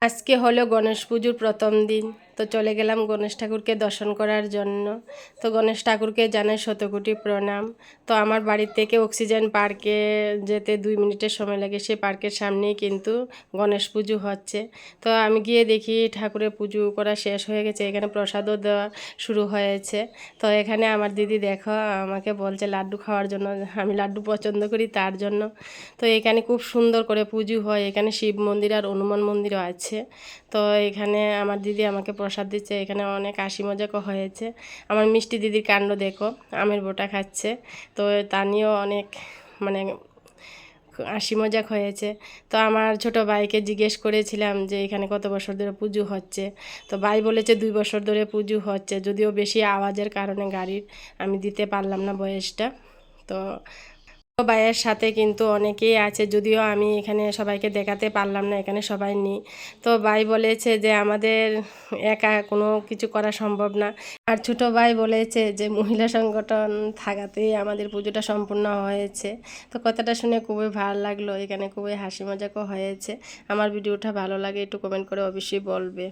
আজকে হলো গণেশ পুজোর প্রথম দিন। তো চলে গেলাম গণেশ ঠাকুরকে দর্শন করার জন্য। তো গণেশ ঠাকুরকে জানাই শতকোটি প্রণাম। তো আমার বাড়ি থেকে অক্সিজেন পার্কে যেতে 2 মিনিটের সময় লাগে। সেই পার্কের সামনেই কিন্তু গণেশ পুজো হচ্ছে। তো আমি গিয়ে দেখি ঠাকুরের পুজো করা শেষ হয়ে গেছে, এখানে প্রসাদও দেওয়া শুরু হয়েছে। তো এখানে আমার দিদি দেখো আমাকে বলছে লাড্ডু খাওয়ার জন্য, আমি লাড্ডু পছন্দ করি তার জন্য। তো এখানে খুব সুন্দর করে পুজো হয়, এখানে শিব মন্দির আর হনুমান মন্দিরও আছে। তো এখানে আমার দিদি আমাকে প্রসাদ দিচ্ছে, এখানে অনেক হাসি মজাকও হয়েছে। আমার মিষ্টি দিদির কাণ্ড দেখো, আমের বোটা খাচ্ছে। তো তা নিয়েও অনেক মানে হাসি মজাক হয়েছে। তো আমার ছোট ভাইকে জিজ্ঞেস করেছিলাম যে এখানে কত বছর ধরে পুজো হচ্ছে। তো ভাই বলেছে 2 বছর ধরে পুজো হচ্ছে, যদিও বেশি আওয়াজের কারণে গাড়ির আমি দিতে পারলাম না বয়সটা। তো ভাইয়ের সাথে কিন্তু অনেকেই আছে, যদিও আমি এখানে সবাইকে দেখাতে পারলাম না, এখানে সবাই নেই। তো ভাই বলেছে যে আমাদের একা কোনো কিছু করা সম্ভব না। আর ছোট ভাই বলেছে যে মহিলা সংগঠন থাকাতেই আমাদের পুজোটা সম্পূর্ণ হয়েছে। তো কথাটা শুনে খুবই ভালো লাগলো, এখানে খুবই হাসি মজাকও হয়েছে। আমার ভিডিওটা ভালো লাগে একটু কমেন্ট করে অবশ্যই বলবে।